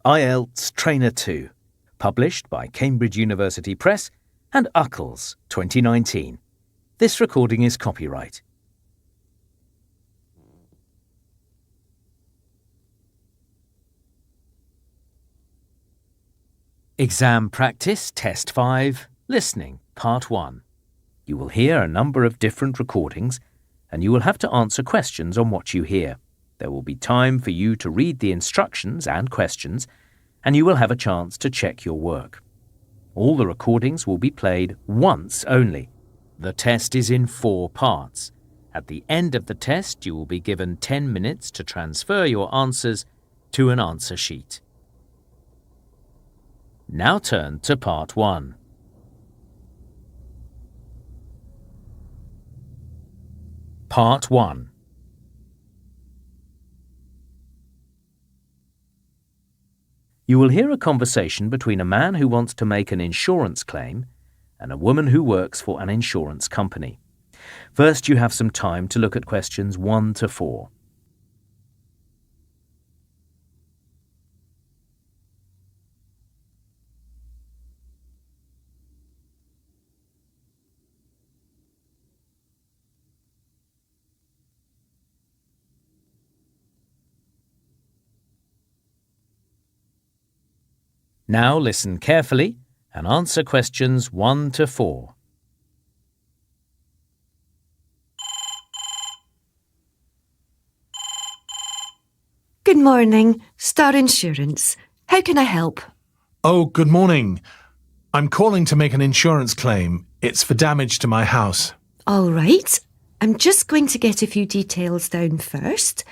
IELTS Trainer 2, published by Cambridge University Press and UCLES 2019. This recording is copyright. Exam Practice Test 5, Listening, Part 1. You will hear a number of different recordings and you will have to answer questions on what you hear. There will be time for you to read the instructions and questions and you will have a chance to check your work. All the recordings will be played once only. The test is in 4 parts. At the end of the test, you will be given 10 minutes to transfer your answers to an answer sheet. Now turn to Part 1. Part 1. You will hear a conversation between a man who wants to make an insurance claim and a woman who works for an insurance company. First, you have some time to look at questions 1 to 4. Now listen carefully and answer questions 1 to 4. Good morning, Star Insurance. How can I help? Oh, good morning. I'm calling to make an insurance claim. It's for damage to my house. All right. I'm just going to get a few details down first.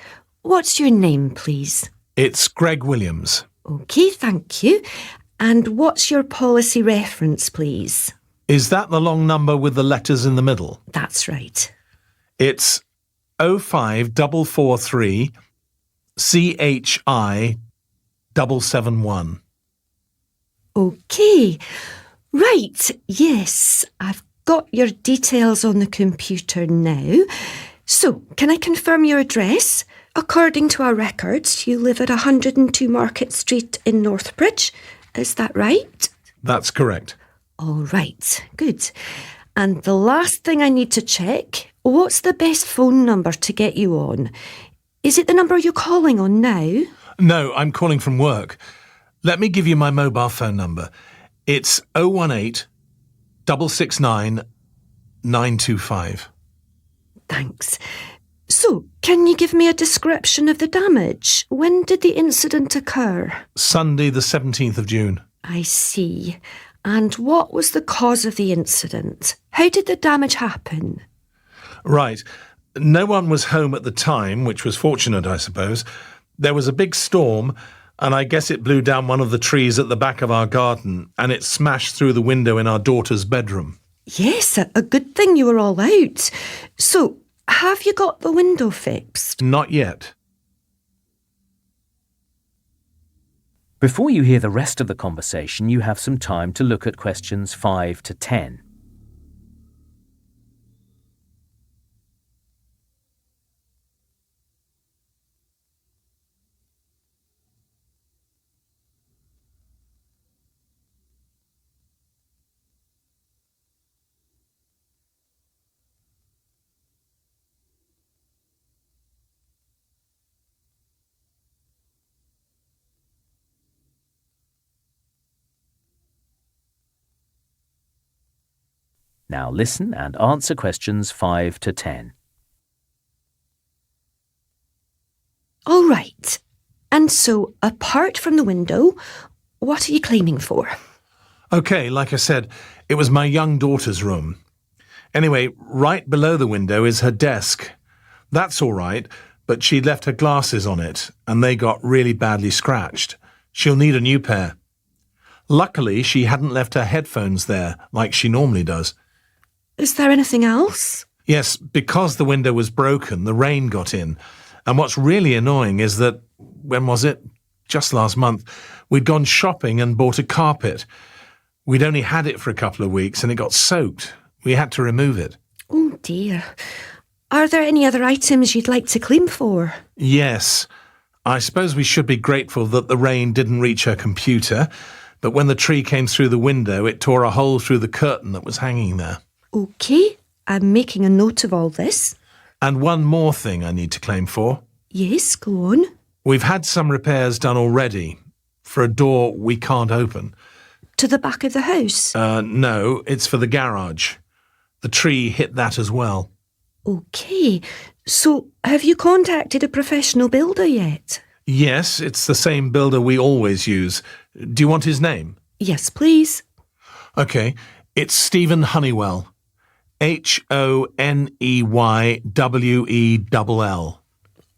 What's your name, please? It's Greg Williams. OK, thank you. And what's your policy reference, please? Is that the long number with the letters in the middle? That's right. It's 05443 CHI 771. OK. Right, yes, I've got your details on the computer now. So, can I confirm your address? According to our records, you live at 102 Market Street in Northbridge. Is that right? That's correct. All right, good. And the last thing I need to check, what's the best phone number to get you on? Is it the number you're calling on now? No, I'm calling from work. Let me give you my mobile phone number. It's 018 669 925. Thanks. So, can you give me a description of the damage? When did the incident occur? Sunday the 17th of June. I see. And what was the cause of the incident? How did the damage happen? Right. No one was home at the time, which was fortunate, I suppose. There was a big storm, and I guess it blew down one of the trees at the back of our garden, and it smashed through the window in our daughter's bedroom. Yes, a good thing you were all out. So, have you got the window fixed? Not yet. Before you hear the rest of the conversation, you have some time to look at questions 5 to 10. Now listen and answer questions 5 to 10. All right. And so, apart from the window, what are you claiming for? OK, like I said, it was my young daughter's room. Anyway, right below the window is her desk. That's all right, but she'd left her glasses on it, and they got really badly scratched. She'll need a new pair. Luckily, she hadn't left her headphones there, like she normally does. Is there anything else? Yes, because the window was broken, the rain got in. And what's really annoying is that, when was it? Just last month, we'd gone shopping and bought a carpet. We'd only had it for a couple of weeks and it got soaked. We had to remove it. Oh dear. Are there any other items you'd like to claim for? Yes. I suppose we should be grateful that the rain didn't reach her computer, but when the tree came through the window, it tore a hole through the curtain that was hanging there. OK, I'm making a note of all this. And one more thing I need to claim for. Yes, go on. We've had some repairs done already for a door we can't open. To the back of the house? No, it's for the garage. The tree hit that as well. OK, so have you contacted a professional builder yet? Yes, it's the same builder we always use. Do you want his name? Yes, please. OK, it's Stephen Honeywell. Honeywell.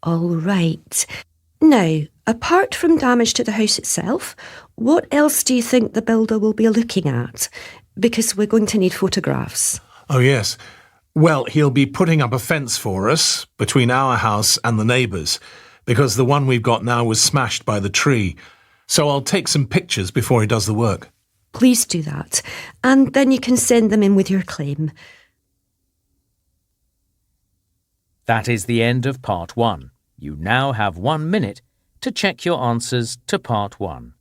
All right. Now, apart from damage to the house itself, what else do you think the builder will be looking at? Because we're going to need photographs. Oh, yes. Well, he'll be putting up a fence for us between our house and the neighbours, because the one we've got now was smashed by the tree. So I'll take some pictures before he does the work. Please do that, and then you can send them in with your claim. That is the end of Part 1. You now have 1 minute to check your answers to Part 1.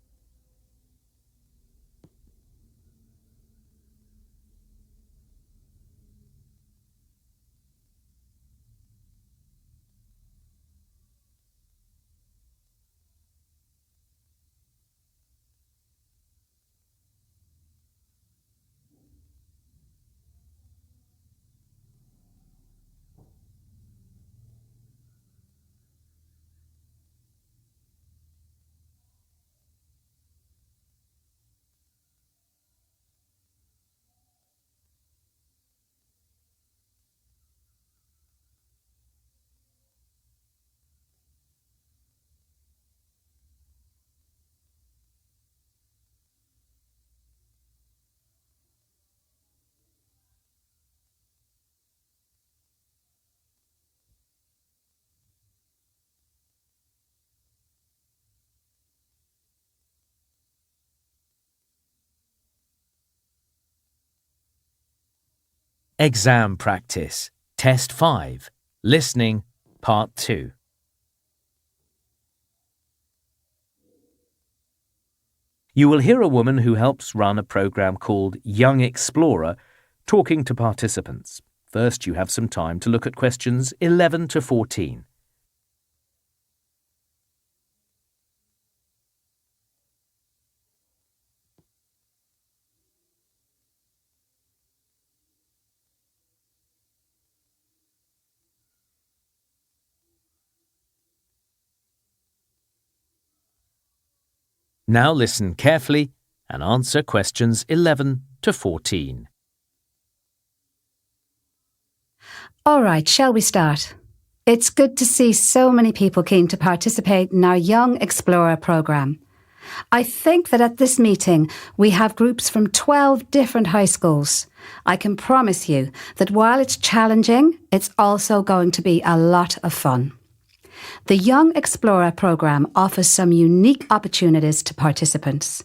Exam practice. Test 5. Listening, Part 2. You will hear a woman who helps run a program called Young Explorer talking to participants. First, you have some time to look at questions 11 to 14. Now listen carefully and answer questions 11 to 14. All right, shall we start? It's good to see so many people keen to participate in our Young Explorer programme. I think that at this meeting we have groups from 12 different high schools. I can promise you that while it's challenging, it's also going to be a lot of fun. The Young Explorer programme offers some unique opportunities to participants.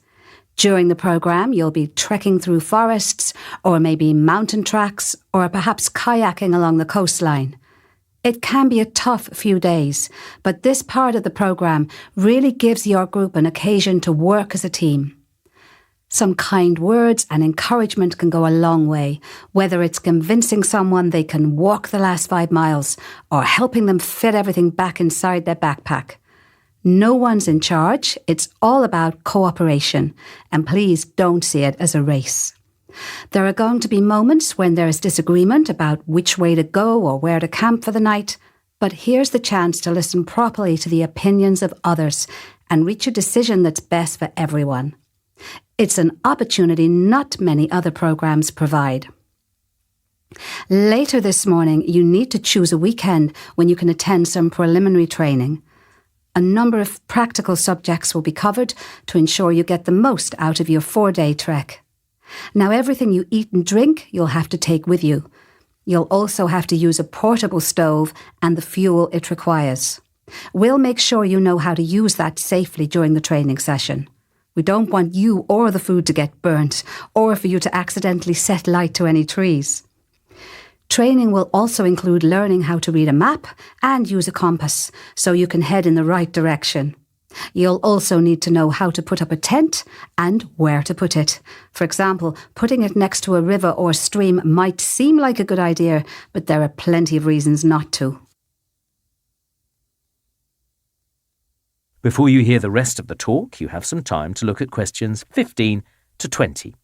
During the programme, you'll be trekking through forests, or maybe mountain tracks, or perhaps kayaking along the coastline. It can be a tough few days, but this part of the programme really gives your group an occasion to work as a team. Some kind words and encouragement can go a long way, whether it's convincing someone they can walk the last 5 miles or helping them fit everything back inside their backpack. No one's in charge. It's all about cooperation, and please don't see it as a race. There are going to be moments when there is disagreement about which way to go or where to camp for the night, but here's the chance to listen properly to the opinions of others and reach a decision that's best for everyone. It's an opportunity not many other programs provide. Later this morning, you need to choose a weekend when you can attend some preliminary training. A number of practical subjects will be covered to ensure you get the most out of your 4-day trek. Now, everything you eat and drink, you'll have to take with you. You'll also have to use a portable stove and the fuel it requires. We'll make sure you know how to use that safely during the training session. We don't want you or the food to get burnt, or for you to accidentally set light to any trees. Training will also include learning how to read a map and use a compass so you can head in the right direction. You'll also need to know how to put up a tent and where to put it. For example, putting it next to a river or stream might seem like a good idea, but there are plenty of reasons not to. Before you hear the rest of the talk, you have some time to look at questions 15 to 20.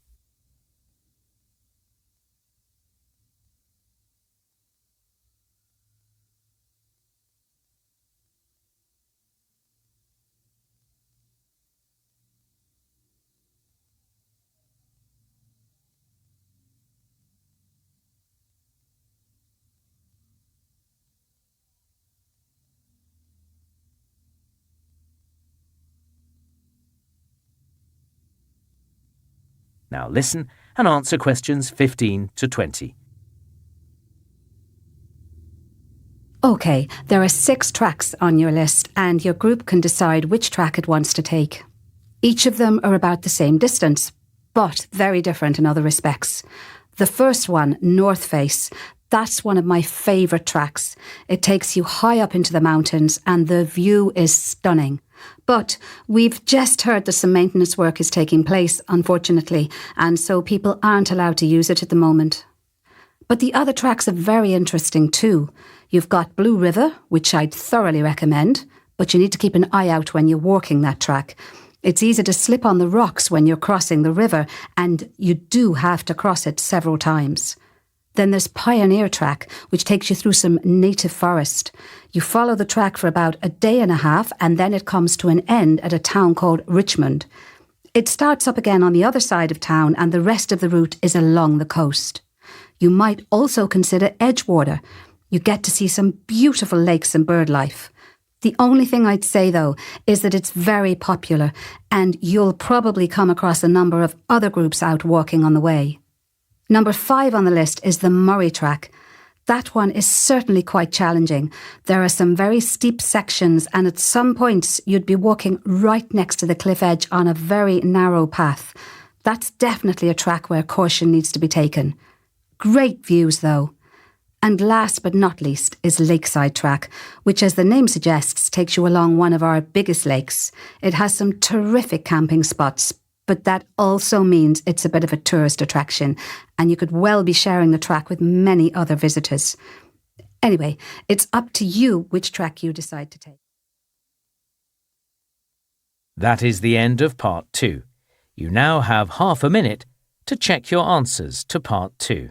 Now listen and answer questions 15 to 20. OK, there are 6 tracks on your list and your group can decide which track it wants to take. Each of them are about the same distance, but very different in other respects. The first one, North Face, that's one of my favourite tracks. It takes you high up into the mountains and the view is stunning. But we've just heard that some maintenance work is taking place, unfortunately, and so people aren't allowed to use it at the moment. But the other tracks are very interesting too. You've got Blue River, which I'd thoroughly recommend, but you need to keep an eye out when you're walking that track. It's easy to slip on the rocks when you're crossing the river, and you do have to cross it several times. Then there's Pioneer Track, which takes you through some native forest. You follow the track for about a day and a half, and then it comes to an end at a town called Richmond. It starts up again on the other side of town, and the rest of the route is along the coast. You might also consider Edgewater. You get to see some beautiful lakes and bird life. The only thing I'd say, though, is that it's very popular, and you'll probably come across a number of other groups out walking on the way. Number 5 on the list is the Murray Track. That one is certainly quite challenging. There are some very steep sections and at some points you'd be walking right next to the cliff edge on a very narrow path. That's definitely a track where caution needs to be taken. Great views though. And last but not least is Lakeside Track, which as the name suggests takes you along one of our biggest lakes. It has some terrific camping spots, but that also means it's a bit of a tourist attraction and you could well be sharing the track with many other visitors. Anyway, it's up to you which track you decide to take. That is the end of part 2. You now have half a minute to check your answers to part 2.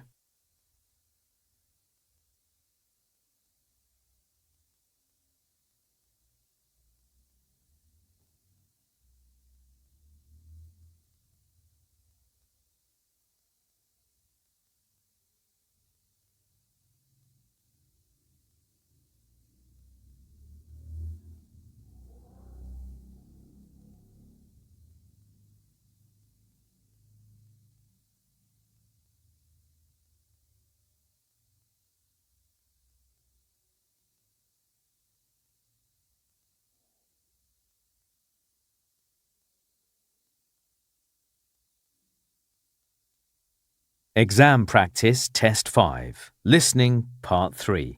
Exam Practice Test 5, Listening Part 3.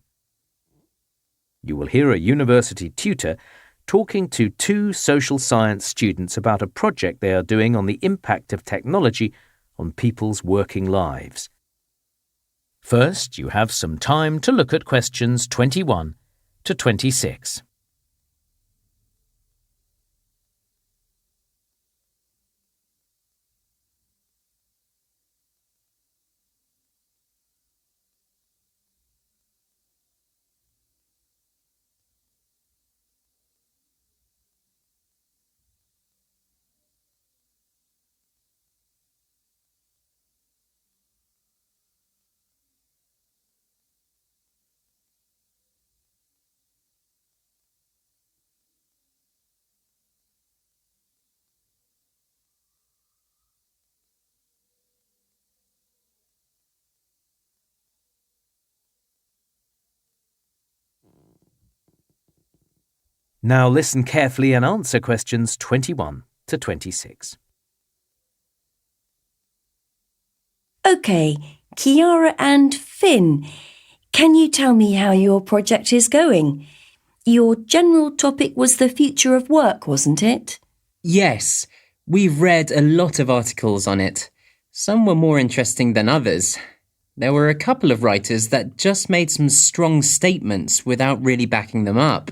You will hear a university tutor talking to 2 social science students about a project they are doing on the impact of technology on people's working lives. First, you have some time to look at questions 21 to 26. Now listen carefully and answer questions 21 to 26. OK, Kiara and Finn, can you tell me how your project is going? Your general topic was the future of work, wasn't it? Yes, we've read a lot of articles on it. Some were more interesting than others. There were a couple of writers that just made some strong statements without really backing them up.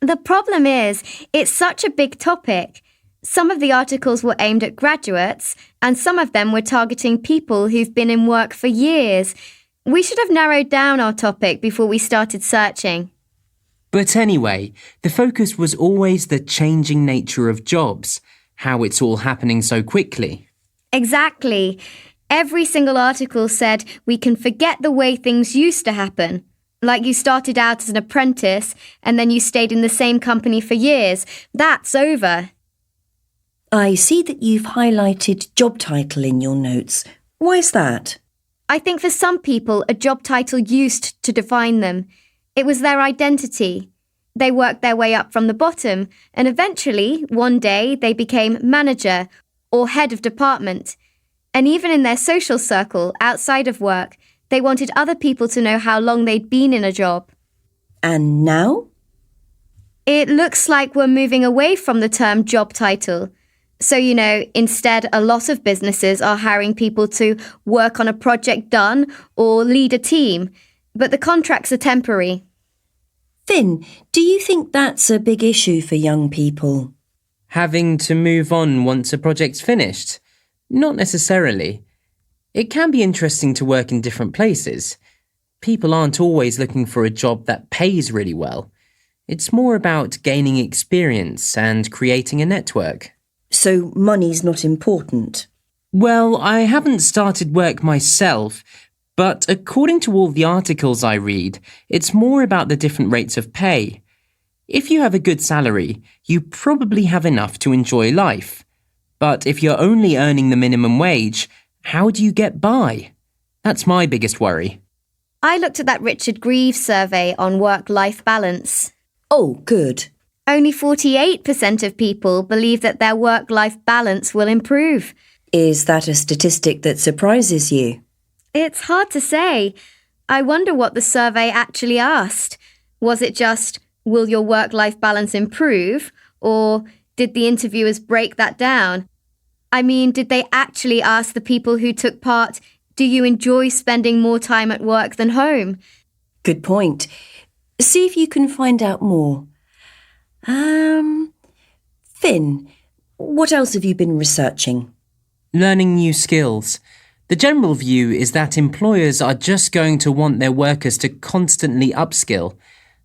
The problem is, it's such a big topic. Some of the articles were aimed at graduates, and some of them were targeting people who've been in work for years. We should have narrowed down our topic before we started searching. But anyway, the focus was always the changing nature of jobs, how it's all happening so quickly. Exactly. Every single article said we can forget the way things used to happen. Like you started out as an apprentice and then you stayed in the same company for years. That's over. I see that you've highlighted job title in your notes. Why is that? I think for some people, a job title used to define them. It was their identity. They worked their way up from the bottom, and eventually, one day, they became manager or head of department. And even in their social circle, outside of work, they wanted other people to know how long they'd been in a job. And now? It looks like we're moving away from the term job title. So, instead, a lot of businesses are hiring people to work on a project done or lead a team, but the contracts are temporary. Finn, do you think that's a big issue for young people? Having to move on once a project's finished? Not necessarily. It can be interesting to work in different places. People aren't always looking for a job that pays really well. It's more about gaining experience and creating a network. So money's not important? Well, I haven't started work myself, but according to all the articles I read, it's more about the different rates of pay. If you have a good salary, you probably have enough to enjoy life. But if you're only earning the minimum wage, how do you get by? That's my biggest worry. I looked at that Richard Greaves survey on work-life balance. Oh, good. Only 48% of people believe that their work-life balance will improve. Is that a statistic that surprises you? It's hard to say. I wonder what the survey actually asked. Was it just, will your work-life balance improve? Or did the interviewers break that down? I mean, did they actually ask the people who took part, do you enjoy spending more time at work than home? Good point. See if you can find out more. Finn, what else have you been researching? Learning new skills. The general view is that employers are just going to want their workers to constantly upskill,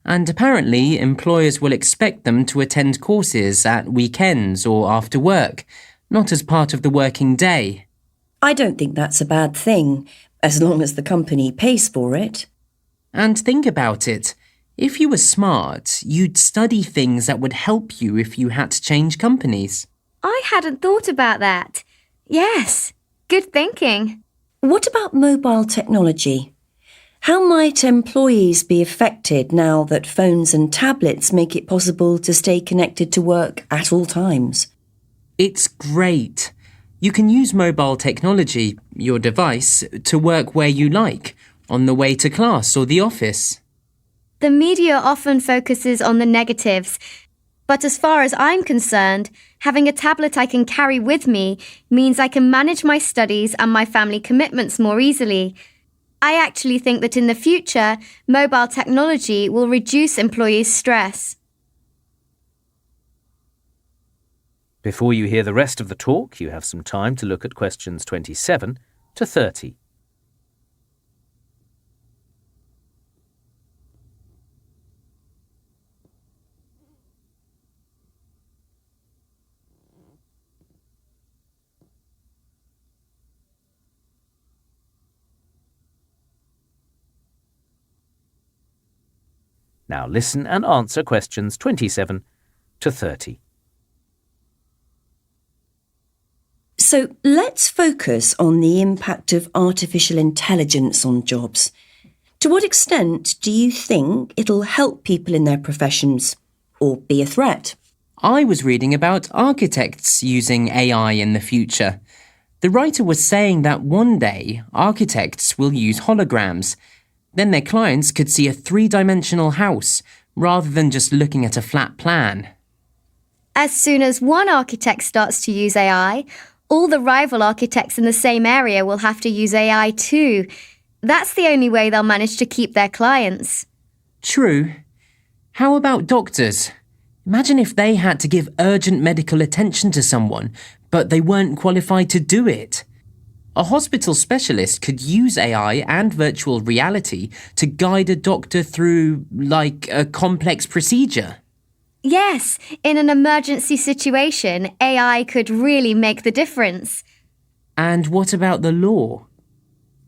and apparently employers will expect them to attend courses at weekends or after work, not as part of the working day. I don't think that's a bad thing, as long as the company pays for it. And think about it. If you were smart, you'd study things that would help you if you had to change companies. I hadn't thought about that. Yes, good thinking. What about mobile technology? How might employees be affected now that phones and tablets make it possible to stay connected to work at all times? It's great. You can use mobile technology, your device, to work where you like, on the way to class or the office. The media often focuses on the negatives, but as far as I'm concerned, having a tablet I can carry with me means I can manage my studies and my family commitments more easily. I actually think that in the future, mobile technology will reduce employees' stress. Before you hear the rest of the talk, you have some time to look at questions 27 to 30. Now listen and answer questions 27 to 30. So let's focus on the impact of artificial intelligence on jobs. To what extent do you think it'll help people in their professions or be a threat? I was reading about architects using AI in the future. The writer was saying that one day architects will use holograms. Then their clients could see a three-dimensional house rather than just looking at a flat plan. As soon as one architect starts to use AI, all the rival architects in the same area will have to use AI too. That's the only way they'll manage to keep their clients. True. How about doctors? Imagine if they had to give urgent medical attention to someone, but they weren't qualified to do it. A hospital specialist could use AI and virtual reality to guide a doctor through, like, a complex procedure. Yes, in an emergency situation, AI could really make the difference. And what about the law?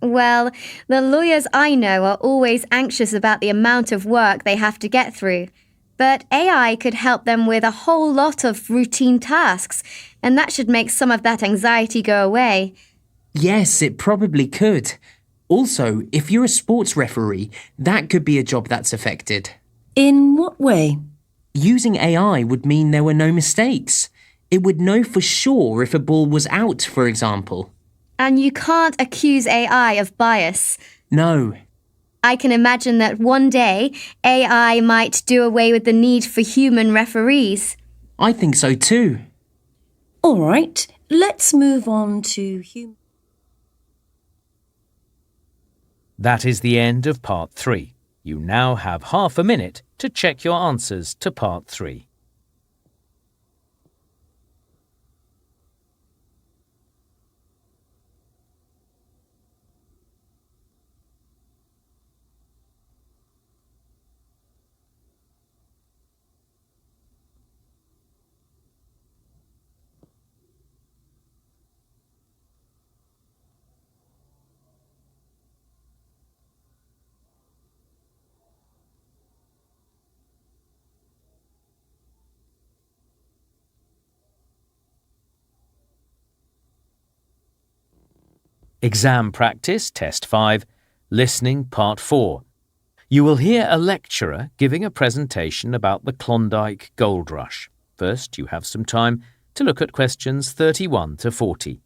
Well, the lawyers I know are always anxious about the amount of work they have to get through. But AI could help them with a whole lot of routine tasks, and that should make some of that anxiety go away. Yes, it probably could. Also, if you're a sports referee, that could be a job that's affected. In what way? Using AI would mean there were no mistakes. It would know for sure if a ball was out, for example. And you can't accuse AI of bias. No. I can imagine that one day AI might do away with the need for human referees. I think so too. All right, let's move on to human. That is the end of Part 3. You now have half a minute to check your answers to Part 3. Exam Practice Test 5, Listening Part 4. You will hear a lecturer giving a presentation about the Klondike Gold Rush. First, you have some time to look at questions 31 to 40.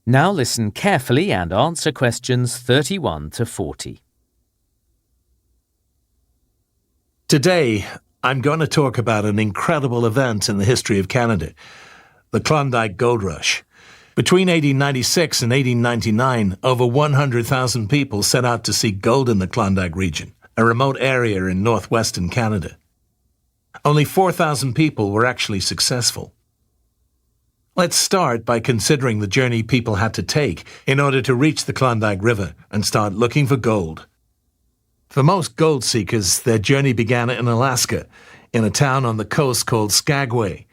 Now listen carefully and answer questions 31 to 40. Today, I'm going to talk about an incredible event in the history of Canada, the Klondike Gold Rush. Between 1896 and 1899, over 100,000 people set out to seek gold in the Klondike region, a remote area in northwestern Canada. Only 4,000 people were actually successful. Let's start by considering the journey people had to take in order to reach the Klondike River and start looking for gold. For most gold seekers, their journey began in Alaska, in a town on the coast called Skagway.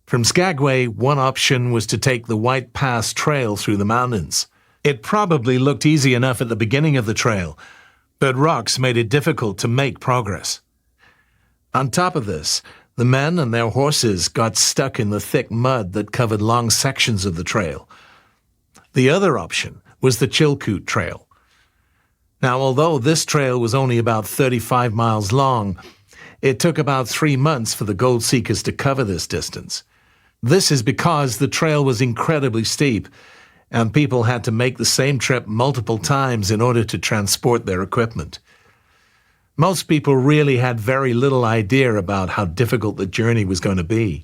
From Skagway, one option was to take the White Pass Trail through the mountains. It probably looked easy enough at the beginning of the trail, but rocks made it difficult to make progress. On top of this, the men and their horses got stuck in the thick mud that covered long sections of the trail. The other option was the Chilkoot Trail. Now, although this trail was only about 35 miles long, it took about 3 months for the gold seekers to cover this distance. This is because the trail was incredibly steep, and people had to make the same trip multiple times in order to transport their equipment. Most people really had very little idea about how difficult the journey was going to be.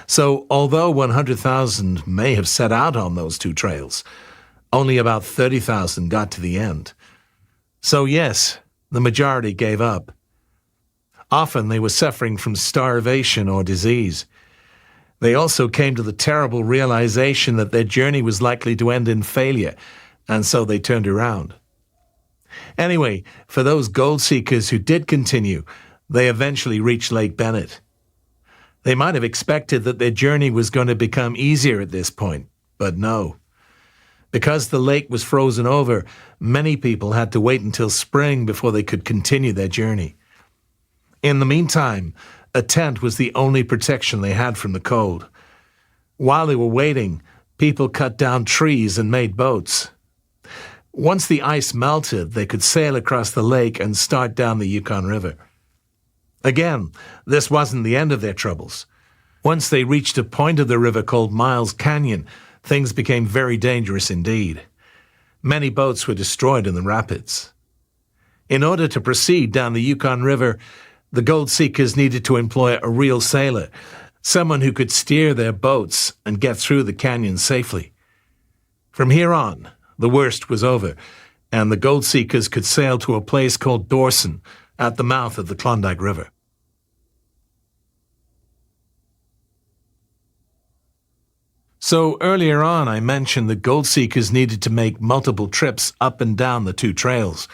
So, although 100,000 may have set out on those two trails, only about 30,000 got to the end. So yes, the majority gave up. Often they were suffering from starvation or disease. They also came to the terrible realization that their journey was likely to end in failure, and so they turned around. Anyway, for those gold seekers who did continue, they eventually reached Lake Bennett. They might have expected that their journey was going to become easier at this point, but no. Because the lake was frozen over, many people had to wait until spring before they could continue their journey. In the meantime, a tent was the only protection they had from the cold. While they were waiting, people cut down trees and made boats. Once the ice melted, they could sail across the lake and start down the Yukon River. Again, this wasn't the end of their troubles. Once they reached a point of the river called Miles Canyon, things became very dangerous indeed. Many boats were destroyed in the rapids. In order to proceed down the Yukon River, the gold seekers needed to employ a real sailor, someone who could steer their boats and get through the canyon safely. From here on, the worst was over, and the gold seekers could sail to a place called Dawson at the mouth of the Klondike River. So earlier on I mentioned that gold seekers needed to make multiple trips up and down the two trails.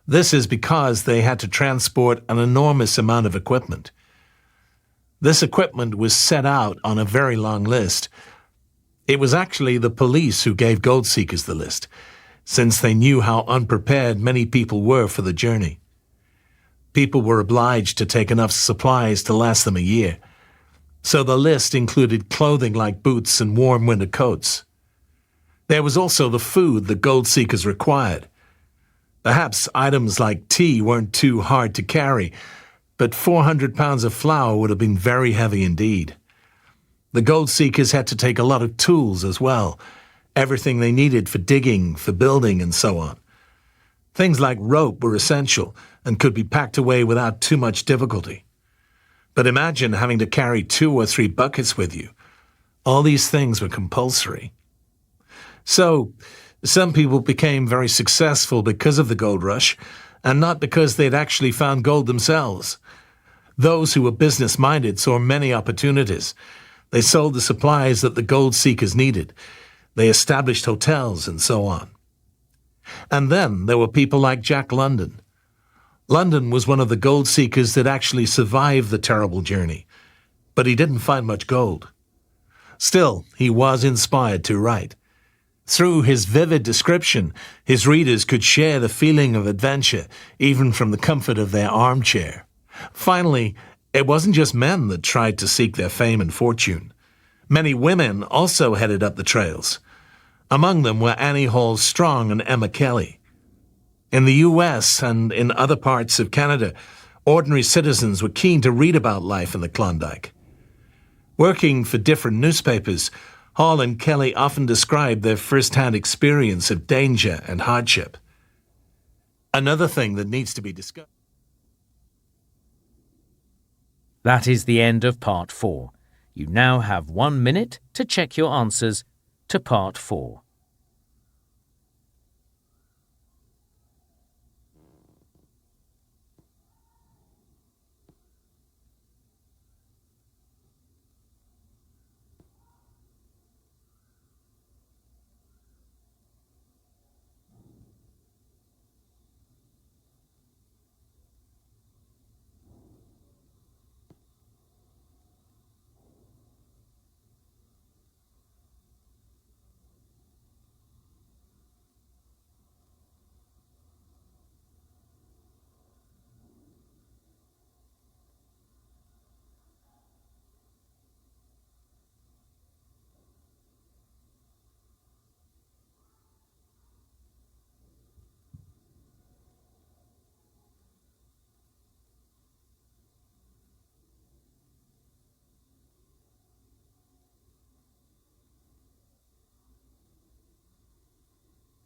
This is because they had to transport an enormous amount of equipment. This equipment was set out on a very long list. It was actually the police who gave gold seekers the list, since they knew how unprepared many people were for the journey. People were obliged to take enough supplies to last them a year, so the list included clothing like boots and warm winter coats. There was also the food the gold seekers required. Perhaps items like tea weren't too hard to carry, but 400 pounds of flour would have been very heavy indeed. The gold seekers had to take a lot of tools as well, everything they needed for digging, for building, and so on. Things like rope were essential and could be packed away without too much difficulty. But imagine having to carry 2 or 3 buckets with you. All these things were compulsory. So, some people became very successful because of the gold rush, and not because they'd actually found gold themselves. Those who were business-minded saw many opportunities. They sold the supplies that the gold seekers needed. They established hotels and so on. And then there were people like Jack London. London was one of the gold seekers that actually survived the terrible journey, but he didn't find much gold. Still, he was inspired to write. Through his vivid description, his readers could share the feeling of adventure, even from the comfort of their armchair. Finally, it wasn't just men that tried to seek their fame and fortune. Many women also headed up the trails. Among them were Annie Hall Strong and Emma Kelly. In the US and in other parts of Canada, ordinary citizens were keen to read about life in the Klondike. Working for different newspapers, Hall and Kelly often described their first-hand experience of danger and hardship. Another thing that needs to be discussed. That is the end of Part 4. You now have 1 minute to check your answers to Part 4.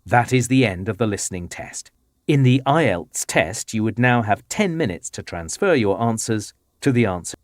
That is the end of the listening test. In the IELTS test, you would now have 10 minutes to transfer your answers to the answer.